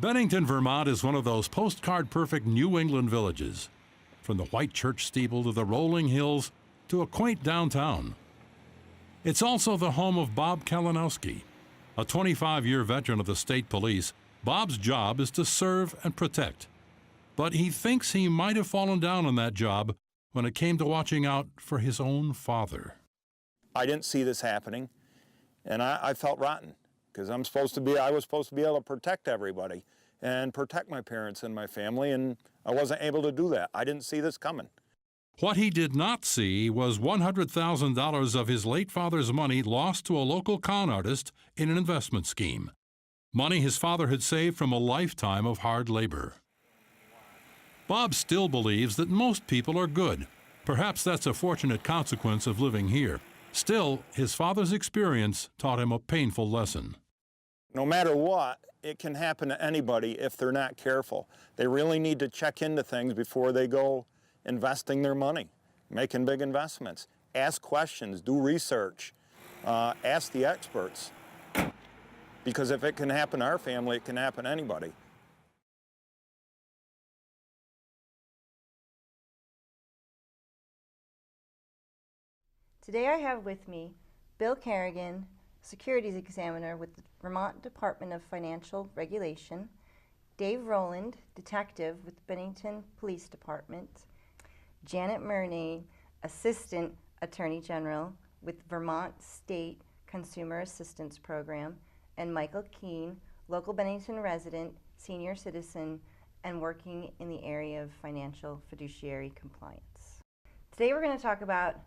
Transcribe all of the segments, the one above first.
Bennington, Vermont is one of those postcard-perfect New England villages. From the white church steeple to the rolling hills to a quaint downtown. It's also the home of Bob Kalinowski. A 25-year veteran of the state police, Bob's job is to serve and protect. But he thinks he might have fallen down on that job when it came to watching out for his own father. I didn't see this happening, and I felt rotten, because I was supposed to be able to protect everybody and protect my parents and my family, and I wasn't able to do that. I didn't see this coming. What he did not see was $100,000 of his late father's money lost to a local con artist in an investment scheme. Money his father had saved from a lifetime of hard labor. Bob still believes that most people are good. Perhaps that's a fortunate consequence of living here. Still, his father's experience taught him a painful lesson. No matter what, it can happen to anybody if they're not careful. They really need to check into things before they go investing their money, making big investments. Ask questions, do research, ask the experts. Because if it can happen to our family, it can happen to anybody. Today I have with me Bill Kerrigan, Securities Examiner with the Vermont Department of Financial Regulation, Dave Rowland, Detective with the Bennington Police Department, Janet Murnay, Assistant Attorney General with Vermont State Consumer Assistance Program, and Michael Keene, local Bennington resident, senior citizen, and working in the area of financial fiduciary compliance. Today we're going to talk about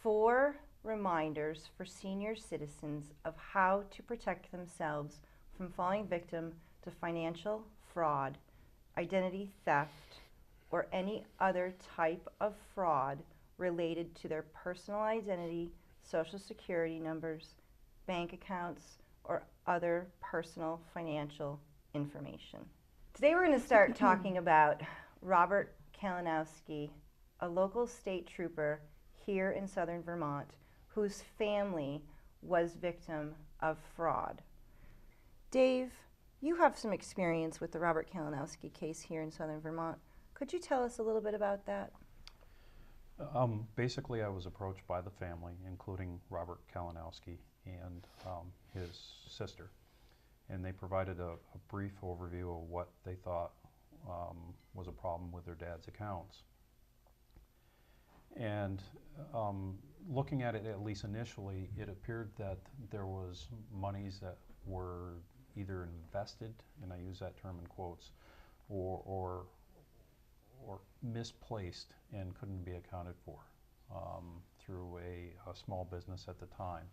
4 reminders for senior citizens of how to protect themselves from falling victim to financial fraud, identity theft, or any other type of fraud related to their personal identity, social security numbers, bank accounts, or other personal financial information. Today we're going to start talking about Robert Kalinowski, a local state trooper here in southern Vermont, whose family was victim of fraud. Dave, you have some experience with the Robert Kalinowski case here in southern Vermont. Could you tell us a little bit about that? Basically, I was approached by the family, including Robert Kalinowski and his sister, and they provided a brief overview of what they thought was a problem with their dad's accounts. And looking at it, at least initially, it appeared that there was monies that were either invested, and I use that term in quotes, or misplaced and couldn't be accounted for through a small business at the time.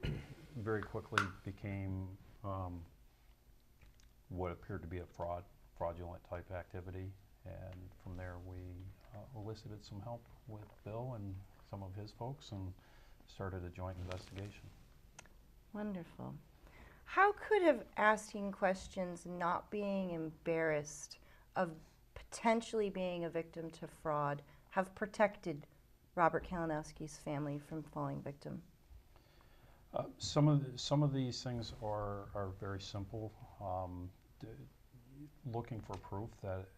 It very quickly became what appeared to be a fraudulent type activity, and from there we elicited some help with Bill and some of his folks and started a joint investigation. Wonderful. How could have asking questions, not being embarrassed of potentially being a victim to fraud, have protected Robert Kalinowski's family from falling victim? Some of these things are very simple. Looking for proof that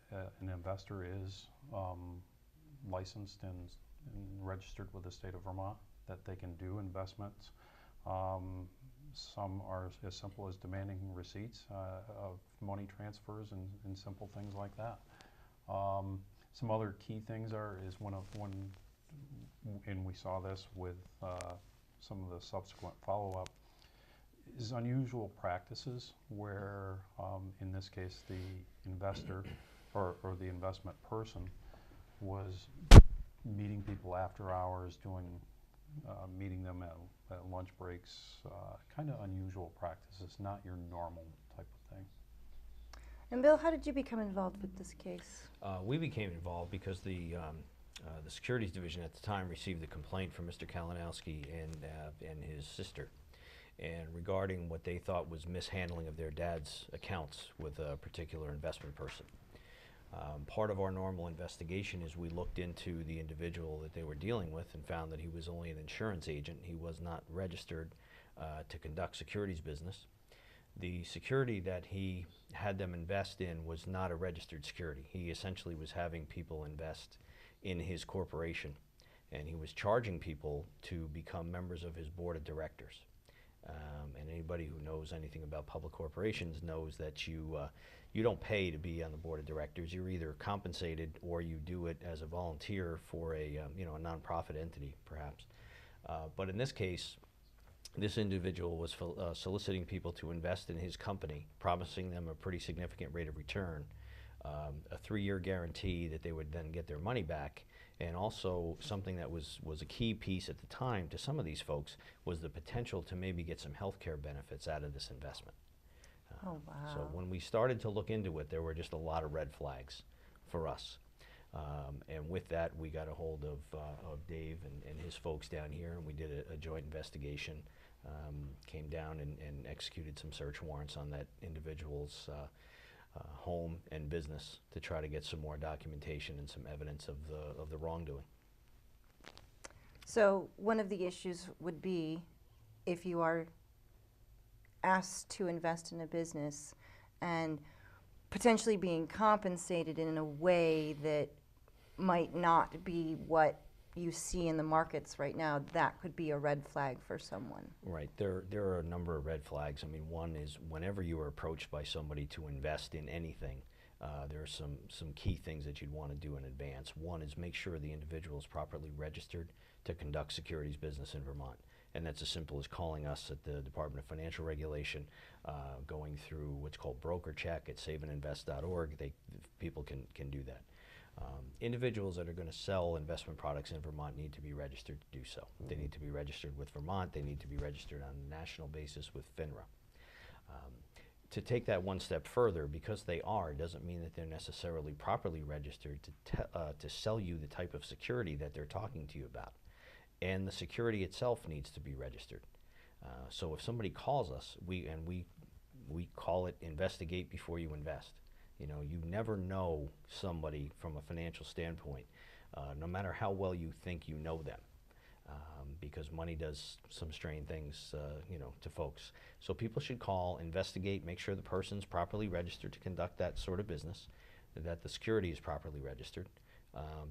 an investor is licensed and registered with the state of Vermont, that they can do investments. Some are as simple as demanding receipts of money transfers and simple things like that. Some other key things and we saw this with some of the subsequent follow-up, is unusual practices where, in this case, the investor or the investment person was meeting people after hours, meeting them at lunch breaks, kind of unusual practices, not your normal type of thing. And Bill, how did you become involved with this case? We became involved because the Securities Division at the time received a complaint from Mr. Kalinowski and his sister, and regarding what they thought was mishandling of their dad's accounts with a particular investment person. Part of our normal investigation is we looked into the individual that they were dealing with and found that he was only an insurance agent. He was not registered to conduct securities business. The security that he had them invest in was not a registered security. He essentially was having people invest in his corporation, and he was charging people to become members of his board of directors. And anybody who knows anything about public corporations knows that you don't pay to be on the board of directors. You're either compensated or you do it as a volunteer for a a nonprofit entity, perhaps. But in this case, this individual was soliciting people to invest in his company, promising them a pretty significant rate of return, a 3-year guarantee that they would then get their money back, and also something that was a key piece at the time to some of these folks was the potential to maybe get some health care benefits out of this investment. Oh, wow. So when we started to look into it, there were just a lot of red flags for us. And with that, we got a hold of Dave and his folks down here, and we did a joint investigation. Came down and executed some search warrants on that individual's home and business to try to get some more documentation and some evidence of the wrongdoing. So one of the issues would be if you are asked to invest in a business and potentially being compensated in a way that might not be what you see in the markets right now, that could be a red flag for someone. Right. There are a number of red flags. I mean, one is whenever you are approached by somebody to invest in anything, there are some key things that you'd want to do in advance. One is make sure the individual is properly registered to conduct securities business in Vermont. And that's as simple as calling us at the Department of Financial Regulation, going through what's called broker check at saveandinvest.org. People can do that. Individuals that are going to sell investment products in Vermont need to be registered to do so. They need to be registered with Vermont. They need to be registered on a national basis with FINRA. To take that one step further, because they are, doesn't mean that they're necessarily properly registered to sell you the type of security that they're talking to you about. And the security itself needs to be registered. So if somebody calls us, we call it investigate before you invest. You know, you never know somebody from a financial standpoint, no matter how well you think you know them, because money does some strange things, to folks. So people should call, investigate, make sure the person's properly registered to conduct that sort of business, that the security is properly registered,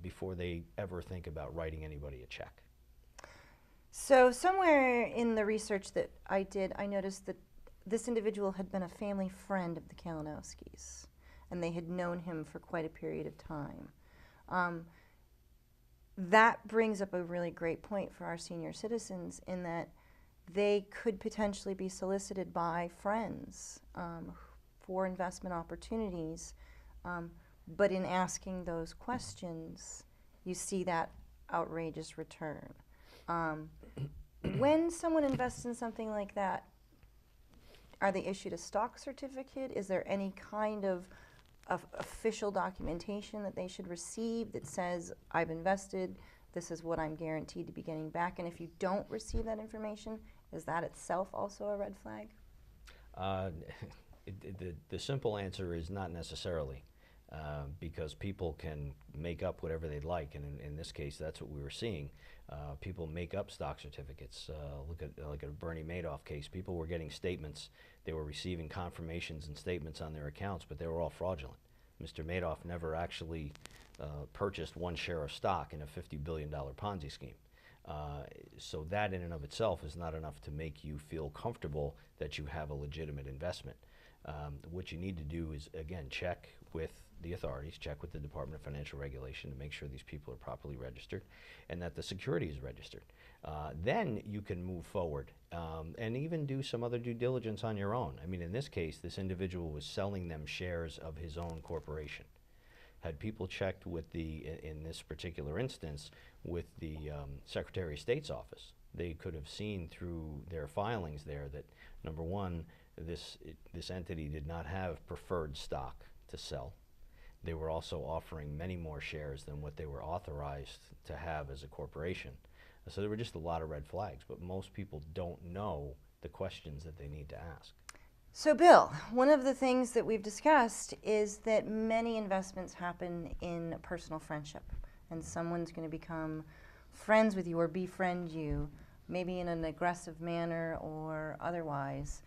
before they ever think about writing anybody a check. So somewhere in the research that I did, I noticed that this individual had been a family friend of the Kalinowskis, and they had known him for quite a period of time. That brings up a really great point for our senior citizens in that they could potentially be solicited by friends for investment opportunities, but in asking those questions, you see that outrageous return. When someone invests in something like that, are they issued a stock certificate? Is there any kind of official documentation that they should receive that says, I've invested, this is what I'm guaranteed to be getting back? And if you don't receive that information, is that itself also a red flag? The simple answer is not necessarily, because people can make up whatever they'd like, and in this case, that's what we were seeing. People make up stock certificates. Look at a Bernie Madoff case. People were getting statements. They were receiving confirmations and statements on their accounts, but they were all fraudulent. Mr. Madoff never actually purchased one share of stock in a $50 billion Ponzi scheme. So that in and of itself is not enough to make you feel comfortable that you have a legitimate investment. What you need to do is, again, check with the authorities, check with the Department of Financial Regulation to make sure these people are properly registered and that the security is registered. Then you can move forward and even do some other due diligence on your own. I mean, in this case, this individual was selling them shares of his own corporation. Had people checked with in this particular instance, with the Secretary of State's office, they could have seen through their filings there that, number one, this entity did not have preferred stock to sell. They were also offering many more shares than what they were authorized to have as a corporation. So there were just a lot of red flags, but most people don't know the questions that they need to ask. So Bill, one of the things that we've discussed is that many investments happen in personal friendship, and someone's going to become friends with you or befriend you, maybe in an aggressive manner or otherwise,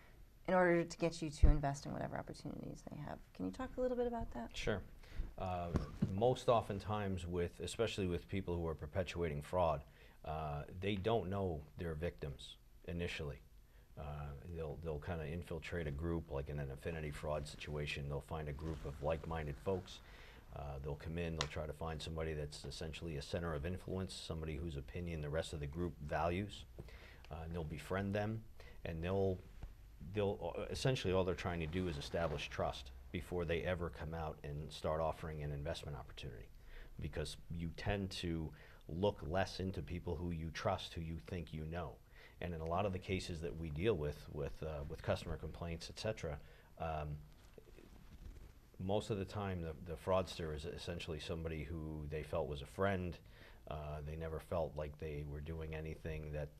in order to get you to invest in whatever opportunities they have. Can you talk a little bit about that? Sure. Most oftentimes, especially with people who are perpetuating fraud, they don't know they're victims initially. They'll kind of infiltrate a group, like in an affinity fraud situation. They'll find a group of like-minded folks. They'll come in, they'll try to find somebody that's essentially a center of influence, somebody whose opinion the rest of the group values. And they'll befriend them, and they'll essentially, all they're trying to do is establish trust before they ever come out and start offering an investment opportunity, because you tend to look less into people who you trust, who you think you know. And in a lot of the cases that we deal with customer complaints, etc., most of the time the fraudster is essentially somebody who they felt was a friend. They never felt like they were doing anything that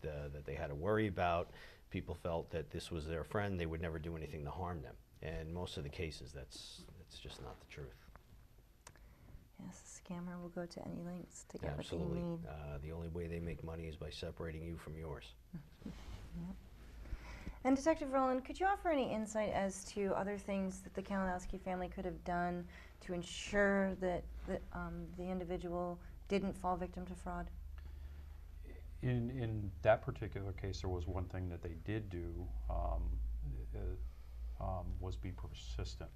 they had to worry about. People felt that this was their friend. They would never do anything to harm them. And most of the cases, that's just not the truth. Yes, the scammer will go to any lengths to get Absolutely. what they need. The only way they make money is by separating you from yours. Yep. And Detective Rowland, could you offer any insight as to other things that the Kalinowski family could have done to ensure that the individual didn't fall victim to fraud? In that particular case, there was one thing that they did do, was be persistent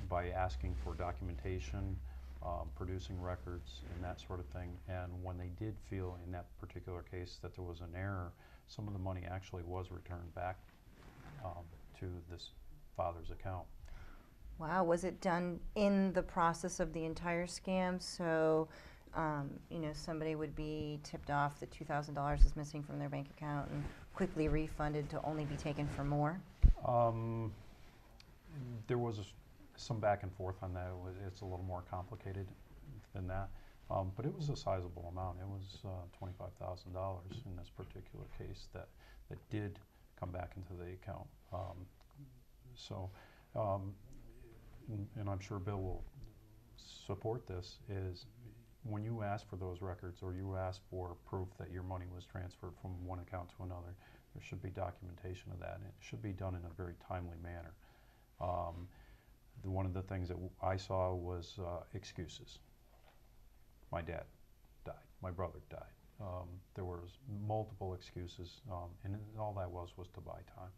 by asking for documentation, producing records, and that sort of thing. And when they did feel in that particular case that there was an error, some of the money actually was returned back to this father's account. Wow, was it done in the process of the entire scam? So, you know, somebody would be tipped off that $2,000 is missing from their bank account and quickly refunded to only be taken for more? There was some back and forth on that. It's a little more complicated than that. But it was a sizable amount. It was $25,000 in this particular case that did come back into the account. And I'm sure Bill will support this, is when you ask for those records or you ask for proof that your money was transferred from one account to another, there should be documentation of that, and it should be done in a very timely manner. One of the things that I saw was excuses. My dad died, my brother died. There was multiple excuses, and all that was to buy time.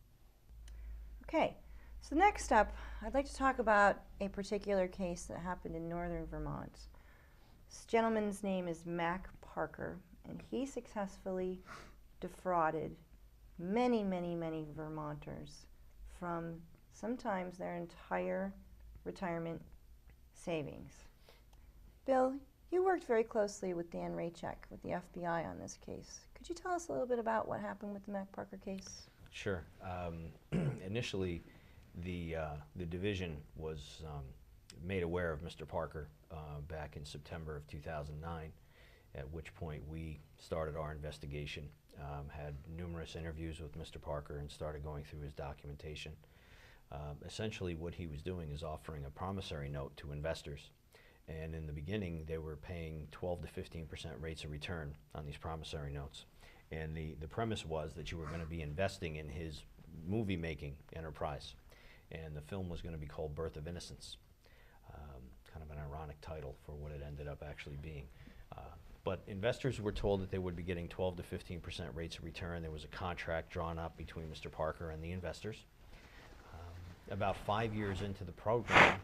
Okay, so next up, I'd like to talk about a particular case that happened in northern Vermont. This gentleman's name is Mac Parker, and he successfully defrauded many, many, many Vermonters from sometimes their entire retirement savings. Bill, you worked very closely with Dan Raychek with the FBI on this case. Could you tell us a little bit about what happened with the Mac Parker case? Sure. Initially, the division was made aware of Mr. Parker back in September of 2009, at which point we started our investigation, had numerous interviews with Mr. Parker, and started going through his documentation. Essentially, what he was doing is offering a promissory note to investors. And in the beginning, they were paying 12 to 15% rates of return on these promissory notes. And the premise was that you were going to be investing in his movie-making enterprise. And the film was going to be called Birth of Innocence. Kind of an ironic title for what it ended up actually being. But investors were told that they would be getting 12 to 15% rates of return. There was a contract drawn up between Mr. Parker and the investors. About 5 years into the program,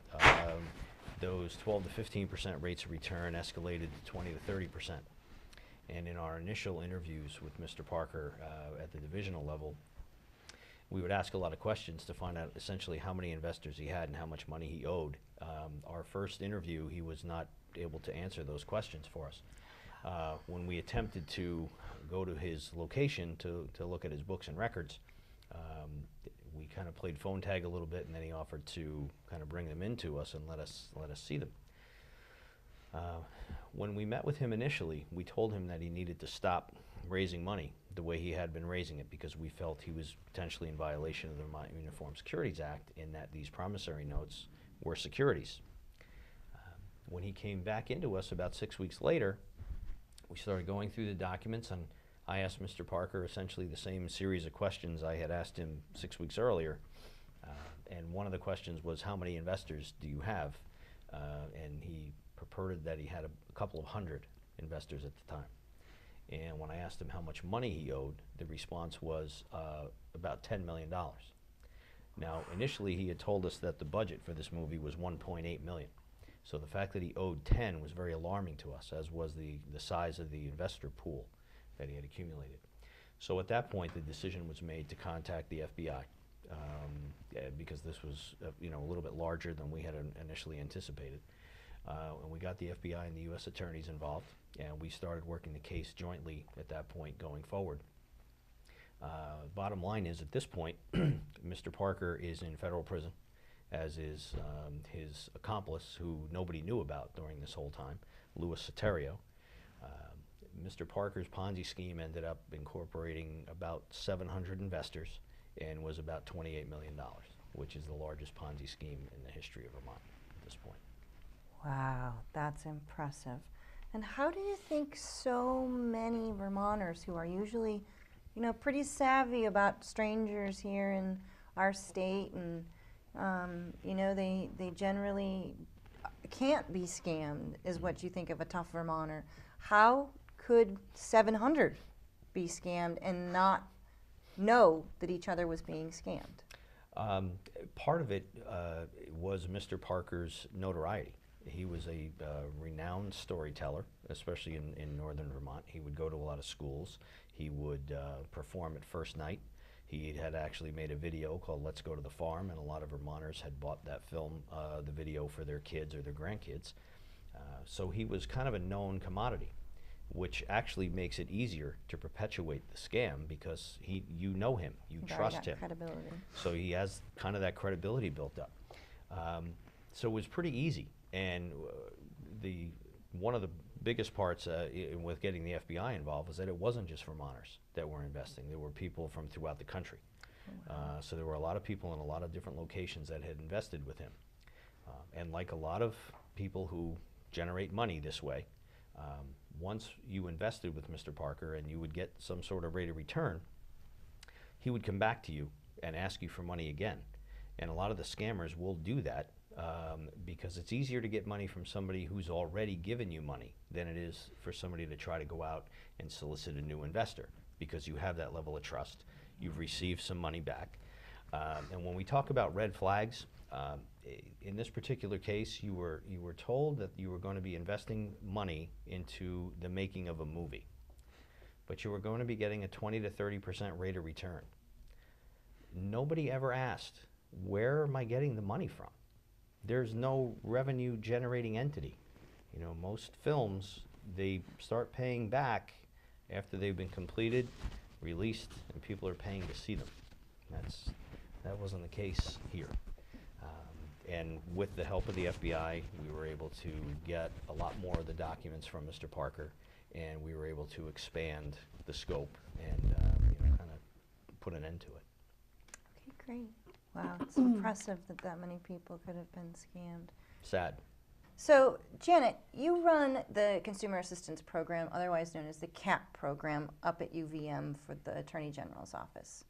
those 12 to 15% rates of return escalated to 20 to 30%. And in our initial interviews with Mr. Parker at the divisional level, we would ask a lot of questions to find out essentially how many investors he had and how much money he owed. Our first interview, he was not able to answer those questions for us. When we attempted to go to his location to look at his books and records, we kind of played phone tag a little bit, and then he offered to kind of bring them into us and let us see them. When we met with him initially, we told him that he needed to stop raising money the way he had been raising it, because we felt he was potentially in violation of the Uniform Securities Act, in that these promissory notes were securities. When he came back into us about 6 weeks later, we started going through the documents, and I asked Mr. Parker essentially the same series of questions I had asked him 6 weeks earlier. And one of the questions was, how many investors do you have? And he purported that he had a couple of hundred investors at the time. And when I asked him how much money he owed, the response was about $10 million. Now, initially he had told us that the budget for this movie was $1.8 million. So the fact that he owed 10 was very alarming to us, as was the size of the investor pool that he had accumulated. So at that point, the decision was made to contact the FBI, because this was a little bit larger than we had initially anticipated. And we got the FBI and the U.S. attorneys involved, and we started working the case jointly at that point going forward. Bottom line is, at this point, Mr. Parker is in federal prison, as is his accomplice, who nobody knew about during this whole time, Louis Soterio. Mr. Parker's Ponzi scheme ended up incorporating about 700 investors and was about $28 million, which is the largest Ponzi scheme in the history of Vermont at this point. Wow, that's impressive. And how do you think so many Vermonters, who are usually, pretty savvy about strangers here in our state, and they generally can't be scammed, is what you think of a tough Vermonter. How could 700 be scammed and not know that each other was being scammed? Part of it was Mr. Parker's notoriety. He was a renowned storyteller, especially in northern Vermont. He would go to a lot of schools. He would perform at First Night. He had actually made a video called Let's Go to the Farm, and a lot of Vermonters had bought that film, the video, for their kids or their grandkids. So he was kind of a known commodity, which actually makes it easier to perpetuate the scam, because you know him, you trust him. Credibility. So he has kind of that credibility built up. So it was pretty easy. And one of the biggest parts with getting the FBI involved was that it wasn't just Vermonters that were investing. There were people from throughout the country. Oh, wow. So there were a lot of people in a lot of different locations that had invested with him. And like a lot of people who generate money this way, once you invested with Mr. Parker and you would get some sort of rate of return, he would come back to you and ask you for money again. And a lot of the scammers will do that because it's easier to get money from somebody who's already given you money than it is for somebody to try to go out and solicit a new investor, because you have that level of trust. You've received some money back. And when we talk about red flags, in this particular case, you were told that you were going to be investing money into the making of a movie, but you were going to be getting a 20 to 30% rate of return. Nobody ever asked, where am I getting the money from? There's no revenue generating entity. Most films, they start paying back after they've been completed, released, and people are paying to see them. That wasn't the case here. And with the help of the FBI, we were able to get a lot more of the documents from Mr. Parker, and we were able to expand the scope and kind of put an end to it. Okay, great. Wow, it's impressive that many people could have been scammed. Sad. So, Janet, you run the Consumer Assistance Program, otherwise known as the CAP program, up at UVM for the Attorney General's office.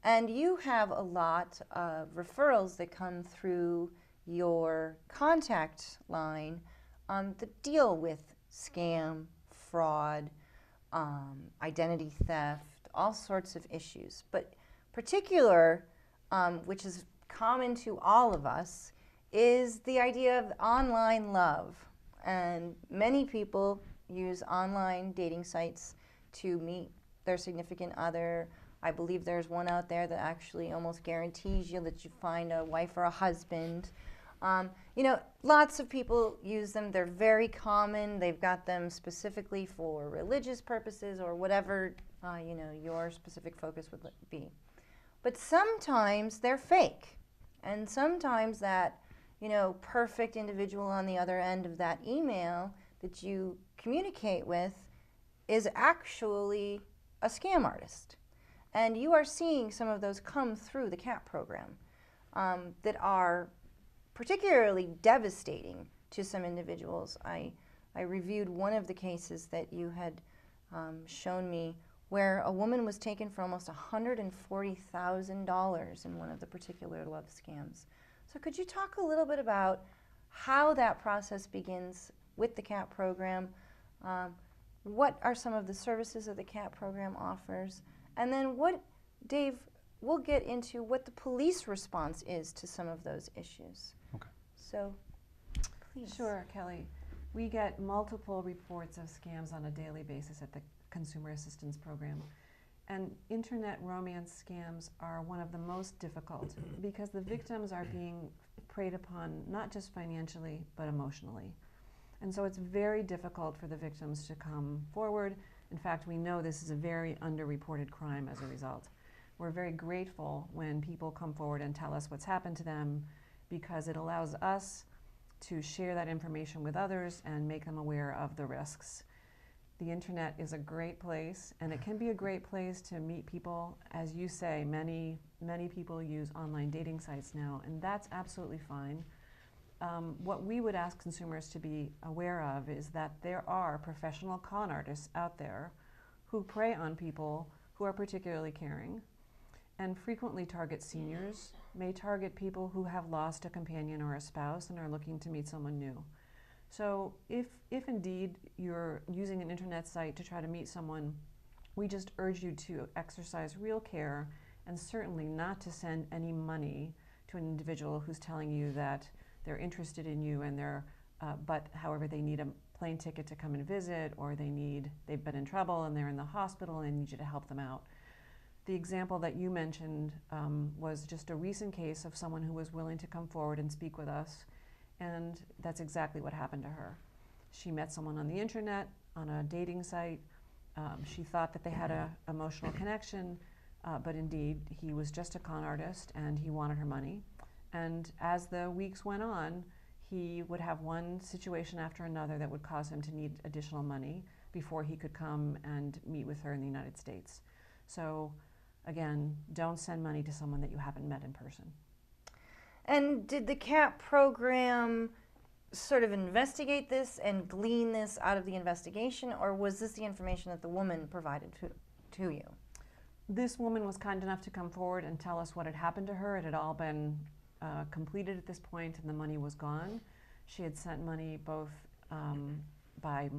And you have a lot of referrals that come through your contact line that deal with scam, fraud, identity theft, all sorts of issues. But particular, which is common to all of us, is the idea of online love. And many people use online dating sites to meet their significant other. I believe there's one out there that actually almost guarantees you that you find a wife or a husband. Lots of people use them. They're very common. They've got them specifically for religious purposes or whatever, your specific focus would be. But sometimes they're fake. And sometimes that, perfect individual on the other end of that email that you communicate with is actually a scam artist. And you are seeing some of those come through the CAP program that are particularly devastating to some individuals. I reviewed one of the cases that you had shown me where a woman was taken for almost $140,000 in one of the particular love scams. So could you talk a little bit about how that process begins with the CAP program? What are some of the services that the CAP program offers? And then Dave, we'll get into what the police response is to some of those issues. Okay. So, please. Sure, Kelly. We get multiple reports of scams on a daily basis at the Consumer Assistance Program. And internet romance scams are one of the most difficult because the victims are being preyed upon not just financially, but emotionally. And so it's very difficult for the victims to come forward. In fact, we know this is a very underreported crime as a result. We're very grateful when people come forward and tell us what's happened to them because it allows us to share that information with others and make them aware of the risks. The internet is a great place, and it can be a great place to meet people. As you say, many people use online dating sites now, and that's absolutely fine. What we would ask consumers to be aware of is that there are professional con artists out there who prey on people who are particularly caring and frequently target seniors, may target people who have lost a companion or a spouse and are looking to meet someone new. So if indeed you're using an internet site to try to meet someone, we just urge you to exercise real care and certainly not to send any money to an individual who's telling you that they're interested in you and but however they need a plane ticket to come and visit, or they've been in trouble and they're in the hospital and they need you to help them out. The example that you mentioned was just a recent case of someone who was willing to come forward and speak with us, and that's exactly what happened to her. She met someone on the internet, on a dating site. She thought that they had an emotional connection, but indeed he was just a con artist and he wanted her money. And as the weeks went on, he would have one situation after another that would cause him to need additional money before he could come and meet with her in the United States. So again, don't send money to someone that you haven't met in person. And did the CAP program sort of investigate this and glean this out of the investigation, or was this the information that the woman provided to you? This woman was kind enough to come forward and tell us what had happened to her. It had all been completed at this point and the money was gone. She had sent money both by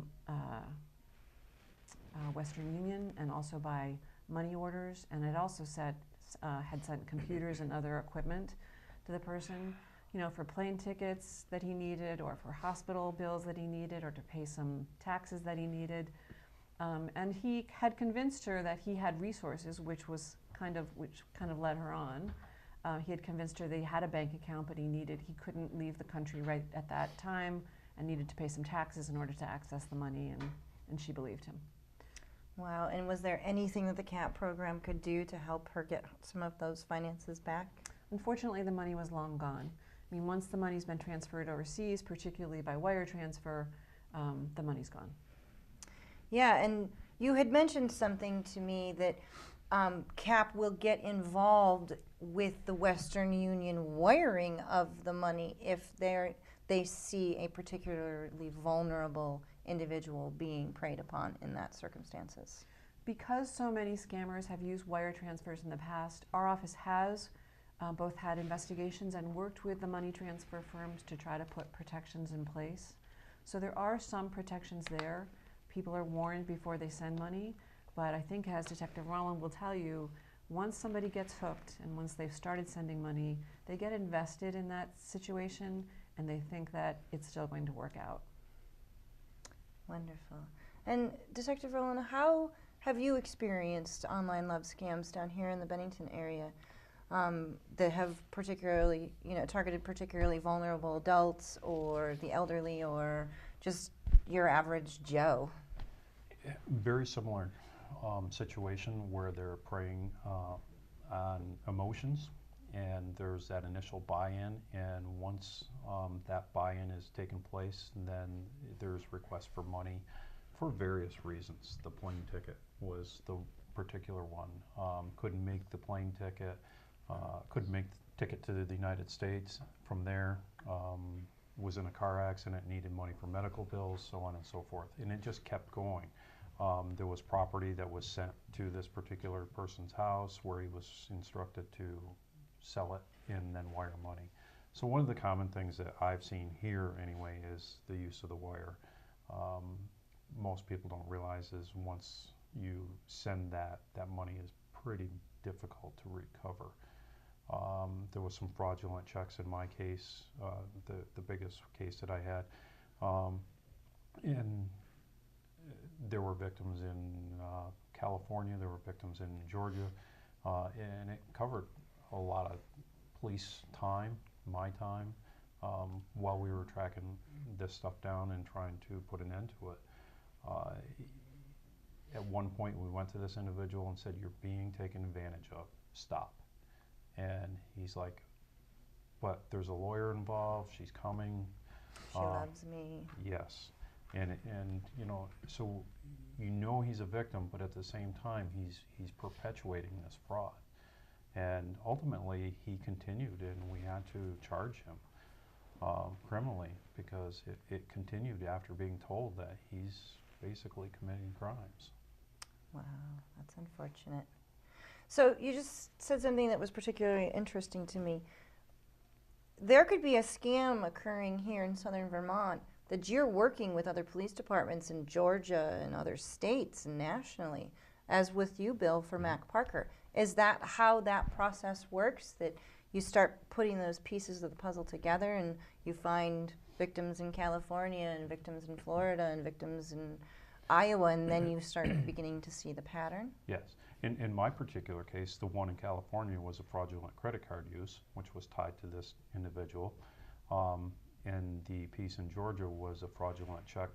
Western Union and also by money orders, and it also had sent computers and other equipment to the person, for plane tickets that he needed, or for hospital bills that he needed, or to pay some taxes that he needed. And he had convinced her that he had resources, which kind of led her on. He had convinced her that he had a bank account, but he couldn't leave the country right at that time and needed to pay some taxes in order to access the money, and she believed him. Wow, and was there anything that the CAP program could do to help her get some of those finances back? Unfortunately, the money was long gone. I mean, once the money's been transferred overseas, particularly by wire transfer, the money's gone. Yeah, and you had mentioned something to me that CAP will get involved with the Western Union wiring of the money if they see a particularly vulnerable individual being preyed upon in that circumstances. Because so many scammers have used wire transfers in the past, our office has both had investigations and worked with the money transfer firms to try to put protections in place. So there are some protections there. People are warned before they send money, but I think, as Detective Roland will tell you, once somebody gets hooked and once they've started sending money, they get invested in that situation and they think that it's still going to work out. Wonderful. And Detective Roland, how have you experienced online love scams down here in the Bennington area that have particularly, targeted particularly vulnerable adults or the elderly or just your average Joe? Very similar situation where they're preying on emotions, and there's that initial buy-in, and once that buy-in is taken place, then there's requests for money for various reasons. The plane ticket was the particular one. Couldn't make the plane ticket, couldn't make the ticket to the United States. From there, was in a car accident, needed money for medical bills, so on and so forth. And it just kept going. There was property that was sent to this particular person's house where he was instructed to sell it and then wire money. So one of the common things that I've seen here anyway is the use of the wire. Most people don't realize is once you send that money is pretty difficult to recover. There was some fraudulent checks in my case, the biggest case that I had. And there were victims in California, there were victims in Georgia, and it covered a lot of police time, my time, while we were tracking this stuff down and trying to put an end to it. At one point we went to this individual and said, "You're being taken advantage of, stop." And he's like, "But there's a lawyer involved, she's coming." She loves me. Yes, and you know, so you know he's a victim, but at the same time he's perpetuating this fraud, and ultimately he continued, and we had to charge him criminally because it continued after being told that he's basically committing crimes. Wow, that's unfortunate. So you just said something that was particularly interesting to me. There could be a scam occurring here in southern Vermont that you're working with other police departments in Georgia and other states and nationally, as with you, Bill, for Mac Parker. Is that how that process works, that you start putting those pieces of the puzzle together and you find victims in California and victims in Florida and victims in Iowa, and then you start beginning to see the pattern? Yes. In my particular case, the one in California was a fraudulent credit card use, which was tied to this individual. And the piece in Georgia was a fraudulent check,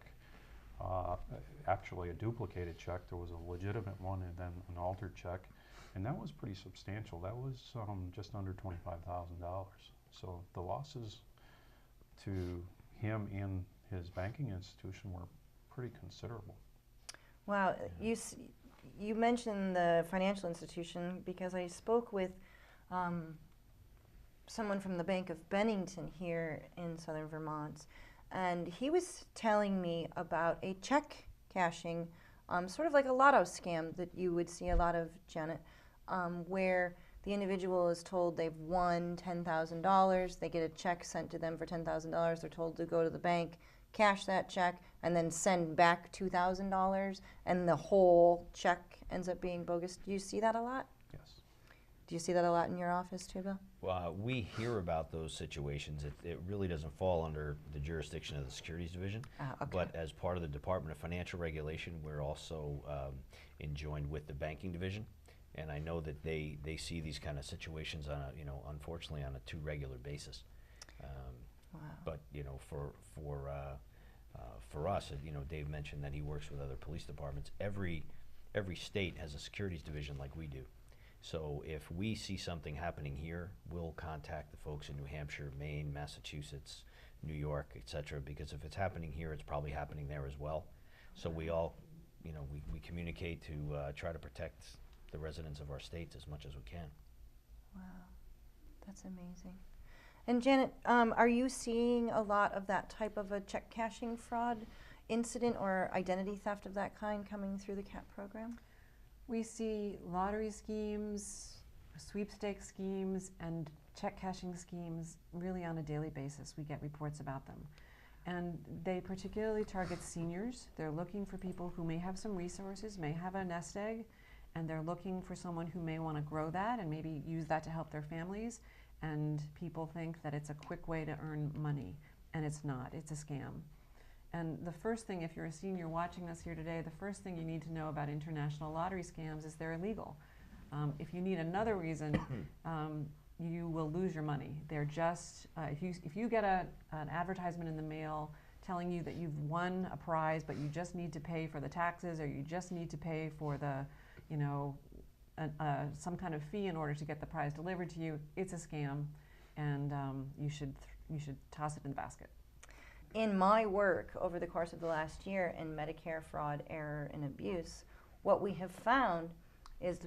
actually a duplicated check. There was a legitimate one and then an altered check. And that was pretty substantial. That was just under $25,000. So the losses to him and his banking institution were pretty considerable. Wow, you mentioned the financial institution because I spoke with someone from the Bank of Bennington here in southern Vermont, and he was telling me about a check cashing, sort of like a lotto scam that you would see a lot of, Janet, where the individual is told they've won $10,000, they get a check sent to them for $10,000, they're told to go to the bank, cash that check, and then send back $2,000, and the whole check ends up being bogus. Do you see that a lot? Yes. Do you see that a lot in your office too, Bill? Well, we hear about those situations. It really doesn't fall under the jurisdiction of the Securities Division, Okay. but as part of the Department of Financial Regulation, we're also enjoined with the Banking Division, and I know that they see these kind of situations on a, unfortunately on a too regular basis. Wow. But for us, Dave mentioned that he works with other police departments. Every state has a Securities Division like we do. So if we see something happening here, we'll contact the folks in New Hampshire, Maine, Massachusetts, New York, etc. Because if it's happening here, it's probably happening there as well. So we all, we communicate to try to protect the residents of our states as much as we can. Wow, that's amazing. And Janet, are you seeing a lot of that type of a check cashing fraud incident or identity theft of that kind coming through the CAP program? We see lottery schemes, sweepstakes schemes, and check cashing schemes really on a daily basis. We get reports about them. And they particularly target seniors. They're looking for people who may have some resources, may have a nest egg, and they're looking for someone who may want to grow that and maybe use that to help their families. And people think that it's a quick way to earn money, and it's not. It's a scam. And the first thing, if you're a senior watching us here today, the first thing you need to know about international lottery scams is they're illegal. If you need another reason, you will lose your money. They're just, if you get an advertisement in the mail telling you that you've won a prize, but you just need to pay for the taxes, or you just need to pay for the, some kind of fee in order to get the prize delivered to you, it's a scam, and you should toss it in the basket. In my work over the course of the last year in Medicare fraud, error, and abuse, what we have found is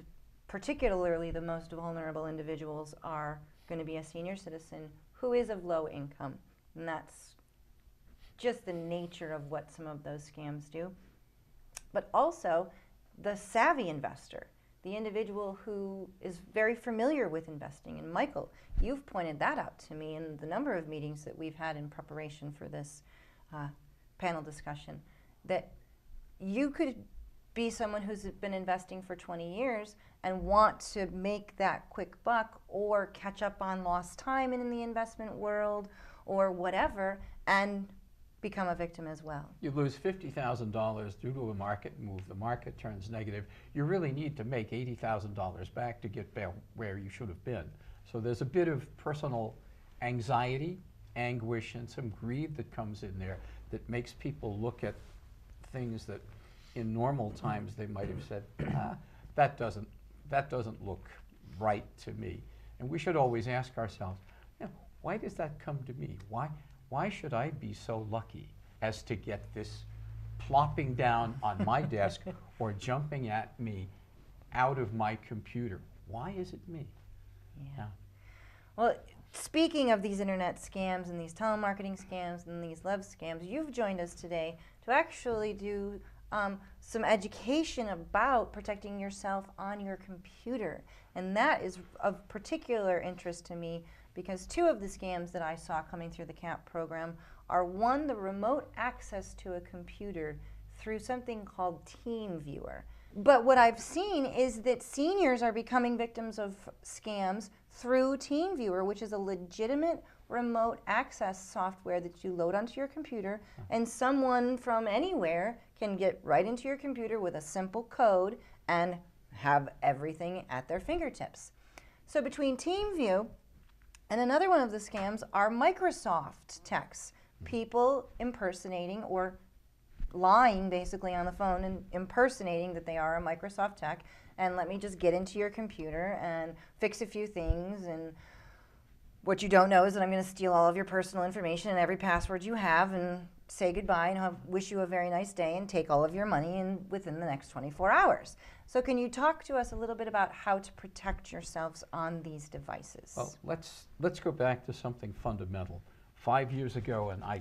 particularly the most vulnerable individuals are going to be a senior citizen who is of low income, and that's just the nature of what some of those scams do. but also the savvy investor, the individual who is very familiar with investing. And Michael, you've pointed that out to me in the number of meetings that we've had in preparation for this panel discussion, that you could be someone who's been investing for 20 years and want to make that quick buck or catch up on lost time in the investment world or whatever, and become a victim as well. You lose $50,000 due to a market move, the market turns negative, you really need to make $80,000 back to get back where you should have been. So there's a bit of personal anxiety, anguish, and some greed that comes in there that makes people look at things that in normal times they might have said, that doesn't look right to me. And we should always ask ourselves, why does that come to me? Why should I be so lucky as to get this plopping down on my desk or jumping at me out of my computer? Why is it me? Yeah. Well, speaking of these internet scams and these telemarketing scams and these love scams, you've joined us today to actually do some education about protecting yourself on your computer. And that is of particular interest to me because two of the scams that I saw coming through the CAP program are, one, the remote access to a computer through something called TeamViewer. But what I've seen is that seniors are becoming victims of scams through TeamViewer, which is a legitimate remote access software that you load onto your computer, and someone from anywhere can get right into your computer with a simple code and have everything at their fingertips. So between TeamView and another one of the scams are Microsoft techs, people impersonating or lying basically on the phone and impersonating that they are a Microsoft tech, and let me just get into your computer and fix a few things, and what you don't know is that I'm going to steal all of your personal information and every password you have and say goodbye and wish you a very nice day and take all of your money within the next 24 hours. So can you talk to us a little bit about how to protect yourselves on these devices? Well, let's go back to something fundamental. 5 years ago, and I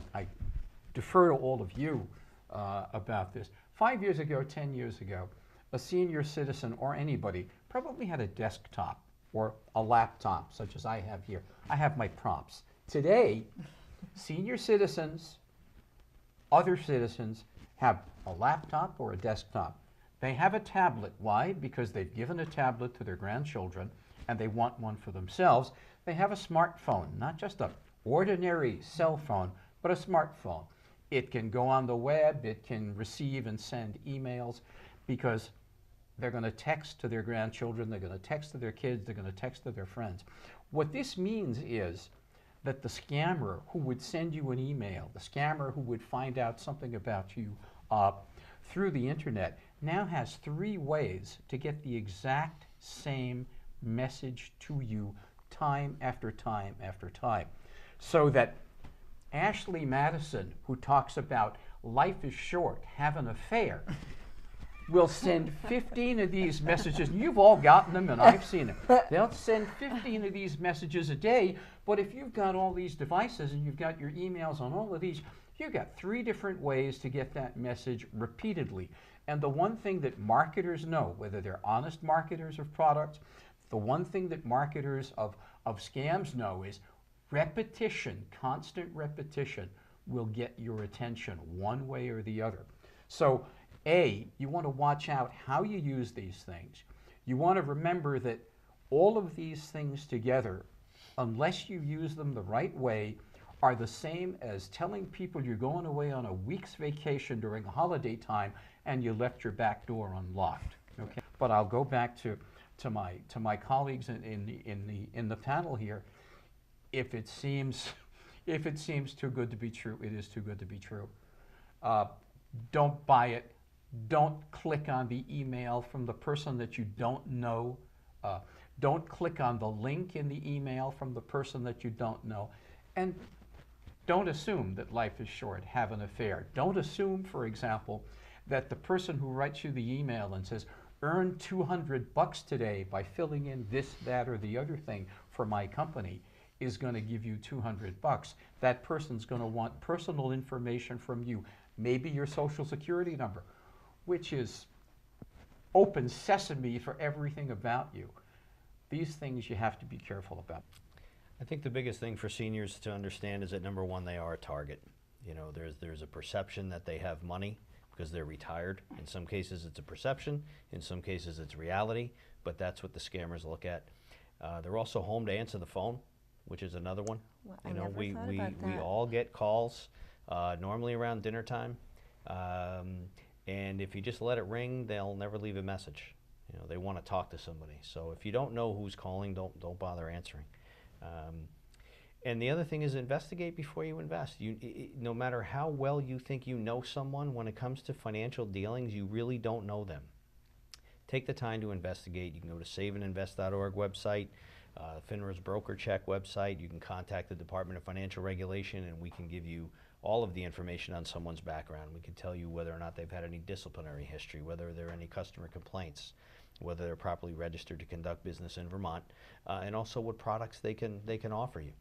defer to all of you about this. 5 years ago, 10 years ago, a senior citizen or anybody probably had a desktop or a laptop, such as I have here. I have my prompts. Today, senior citizens, other citizens, have a laptop or a desktop. They have a tablet. Why? Because they've given a tablet to their grandchildren and they want one for themselves. They have a smartphone, not just an ordinary cell phone, but a smartphone. It can go on the web, it can receive and send emails, because they're going to text to their grandchildren, they're going to text to their kids, they're going to text to their friends. What this means is that the scammer who would send you an email, the scammer who would find out something about you through the internet, now has 3 ways to get the exact same message to you time after time after time. So that Ashley Madison, who talks about life is short, have an affair, will send 15 of these messages. You've all gotten them, and I've seen them. They'll send 15 of these messages a day, but if you've got all these devices and you've got your emails on all of these, you've got 3 different ways to get that message repeatedly. And the one thing that marketers know, whether they're honest marketers of products, the one thing that marketers of scams know is repetition, constant repetition will get your attention one way or the other. So A, you want to watch out how you use these things. You want to remember that all of these things together, unless you use them the right way, are the same as telling people you're going away on a week's vacation during a holiday time and you left your back door unlocked. Okay? But I'll go back to my colleagues in the panel here. If it seems too good to be true, it is too good to be true. Don't buy it. Don't click on the email from the person that you don't know. Don't click on the link in the email from the person that you don't know. And don't assume that life is short. Have an affair. Don't assume, for example, that the person who writes you the email and says, earn $200 today by filling in this, that, or the other thing for my company, is going to give you $200. That person's going to want personal information from you, maybe your social security number. which is open sesame for everything about you. These things you have to be careful about. I think the biggest thing for seniors to understand is that number one, they are a target. You know, there's a perception that they have money because they're retired. In some cases it's a perception, in some cases it's reality, but that's what the scammers look at. They're also home to answer the phone, which is another one. Well, You I know, never we thought we about we that. all get calls, normally around dinner time, and if you just let it ring, they'll never leave a message. You know, they want to talk to somebody. So if you don't know who's calling, don't bother answering. And the other thing is investigate before you invest. No matter how well you think you know someone, when it comes to financial dealings, you really don't know them. Take the time to investigate. You can go to saveandinvest.org website, FINRA's broker check website. You can contact the Department of Financial Regulation, and we can give you all of the information on someone's background. We can tell you whether or not they've had any disciplinary history, whether there are any customer complaints, whether they're properly registered to conduct business in Vermont, and also what products they can offer you.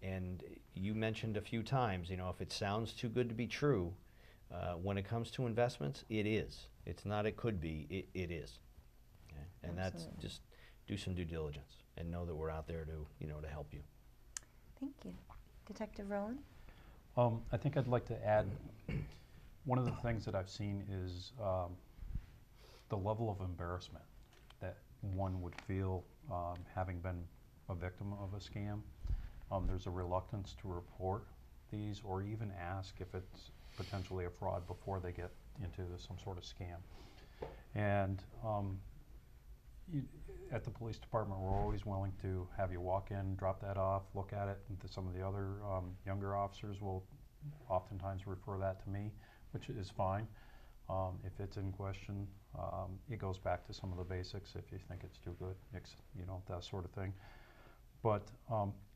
And you mentioned a few times, you know, if it sounds too good to be true, when it comes to investments, it is. It's not it could be, it is. Okay? And that's just do some due diligence and know that we're out there to, you know, to help you. Thank you. Detective Rowland? I think I'd like to add, one of the things that I've seen is the level of embarrassment that one would feel having been a victim of a scam. There's a reluctance to report these or even ask if it's potentially a fraud before they get into some sort of scam. And at the police department, we're always willing to have you walk in, drop that off, look at it. And some of the other younger officers will oftentimes refer that to me, which is fine. If it's in question, it goes back to some of the basics. If you think it's too good, you know, that sort of thing. But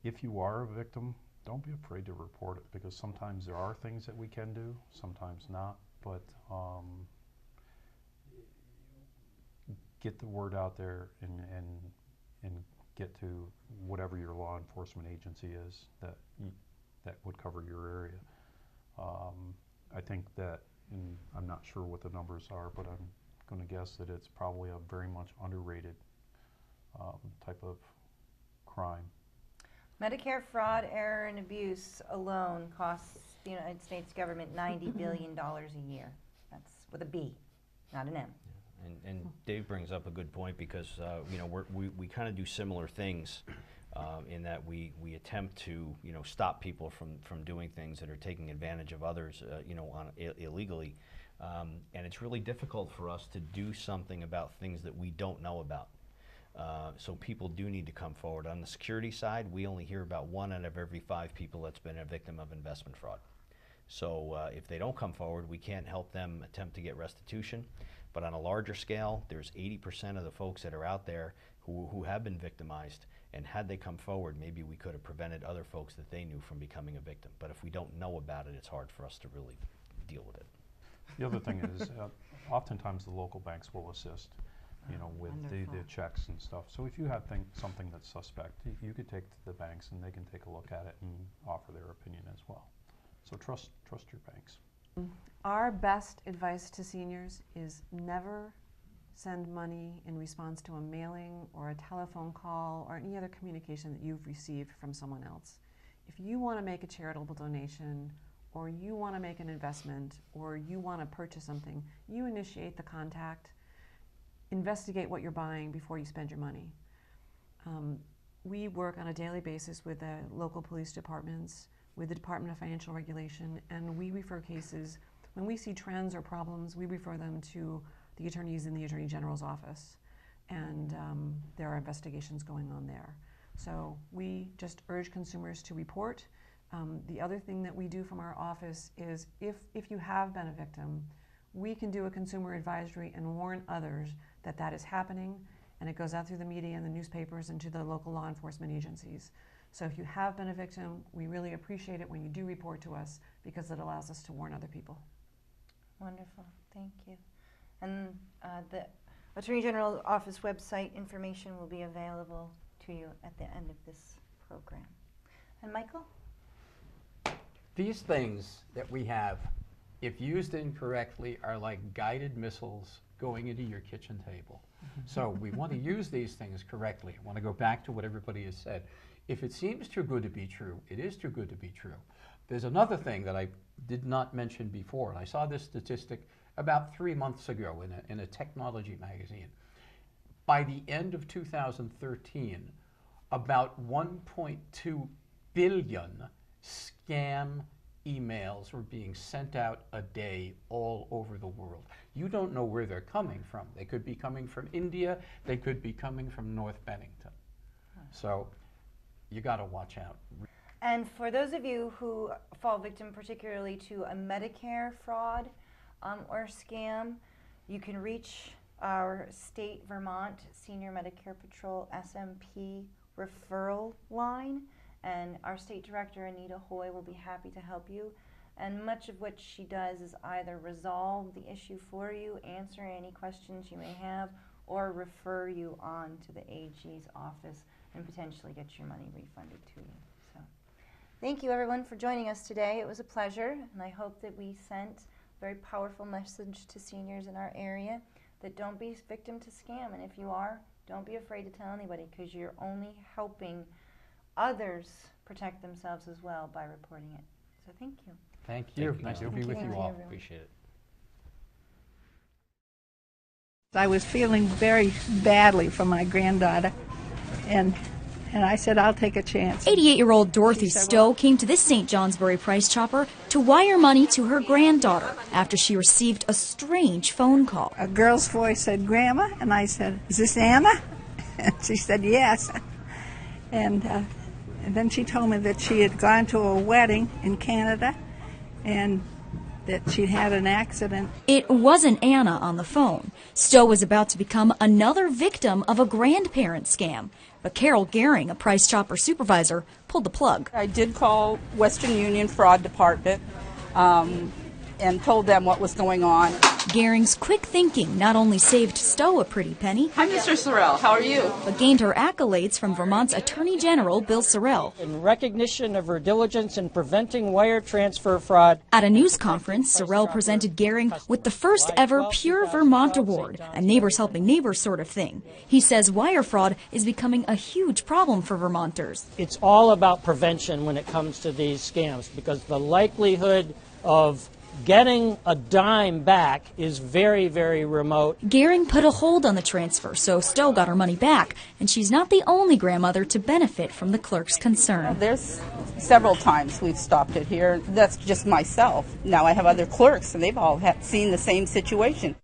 if you are a victim, don't be afraid to report it, because sometimes there are things that we can do, sometimes not. But get the word out there and get to whatever your law enforcement agency is that would cover your area. I think that, and I'm not sure what the numbers are, but I'm going to guess that it's probably a very much underrated type of crime. Medicare fraud, error, and abuse alone costs the United States government $90 billion a year. That's with a B, not an M. And Dave brings up a good point, because you know, we kind of do similar things in that we attempt to, you know, stop people from doing things that are taking advantage of others, you know, illegally. And it's really difficult for us to do something about things that we don't know about. So people do need to come forward. On the security side, we only hear about 1 out of every 5 people that's been a victim of investment fraud. So if they don't come forward, we can't help them attempt to get restitution. But on a larger scale, there's 80% of the folks that are out there who have been victimized, and had they come forward, maybe we could have prevented other folks that they knew from becoming a victim. But if we don't know about it, it's hard for us to really deal with it. The other thing is, oftentimes the local banks will assist, you know, with the checks and stuff. So if you have something that's suspect, you could take it to the banks and they can take a look at it and offer their opinion as well. So trust your banks. Our best advice to seniors is never send money in response to a mailing or a telephone call or any other communication that you've received from someone else. If you want to make a charitable donation, or you want to make an investment, or you want to purchase something, you initiate the contact. Investigate what you're buying before you spend your money. We work on a daily basis with the local police departments, with the Department of Financial Regulation, and we refer cases, when we see trends or problems, we refer them to the attorneys in the Attorney General's office, and there are investigations going on there. So we just urge consumers to report. The other thing that we do from our office is, if you have been a victim, we can do a consumer advisory and warn others that that is happening, and it goes out through the media and the newspapers and to the local law enforcement agencies. So if you have been a victim, we really appreciate it when you do report to us, because it allows us to warn other people. Wonderful, thank you. And the Attorney General's office website information will be available to you at the end of this program. And Michael? These things that we have if used incorrectly, are like guided missiles going into your kitchen table. So we want to use these things correctly. I want to go back to what everybody has said. If it seems too good to be true, it is too good to be true. There's another thing that I did not mention before, and I saw this statistic about 3 months ago in a technology magazine. By the end of 2013, about 1.2 billion scam emails were being sent out a day all over the world. You don't know where they're coming from. They could be coming from India. They could be coming from North Bennington. So you got to watch out. And for those of you who fall victim particularly to a Medicare fraud or scam, you can reach our state Vermont Senior Medicare Patrol SMP referral line, and our state director Anita Hoy will be happy to help you. And much of what she does is either resolve the issue for you, answer any questions you may have, or refer you on to the AG's office and potentially get your money refunded to you. So, thank you everyone for joining us today. It was a pleasure, and I hope that we sent a very powerful message to seniors in our area that don't be victim to scam, and if you are, don't be afraid to tell anybody, because you're only helping others protect themselves as well by reporting it. So thank you. Thank you. Nice to be with you all. Appreciate it. I was feeling very badly for my granddaughter, and I said, I'll take a chance. 88-year-old Dorothy Stowe came to this St. Johnsbury Price Chopper to wire money to her granddaughter after she received a strange phone call. A girl's voice said, Grandma, and I said, is this Anna? And she said, yes. And then she told me that she had gone to a wedding in Canada and that she'd had an accident. It wasn't Anna on the phone. Stowe was about to become another victim of a grandparent scam. But Carol Gehring, a Price Chopper supervisor, pulled the plug. I did call Western Union Fraud Department and told them what was going on. Gehring's quick thinking not only saved Stowe a pretty penny. Hi, Mr. Sorrell. How are you? But gained her accolades from Vermont's Attorney General Bill Sorrell. In recognition of her diligence in preventing wire transfer fraud. At a news conference, Sorrell presented Gehring with the first ever Pure Vermont Award, a neighbors helping neighbors sort of thing. He says wire fraud is becoming a huge problem for Vermonters. It's all about prevention when it comes to these scams, because the likelihood of getting a dime back is very, very remote. Gehring put a hold on the transfer, so Stowe got her money back, and she's not the only grandmother to benefit from the clerk's concern. There's several times we've stopped it here. That's just myself. Now I have other clerks, and they've all seen the same situation.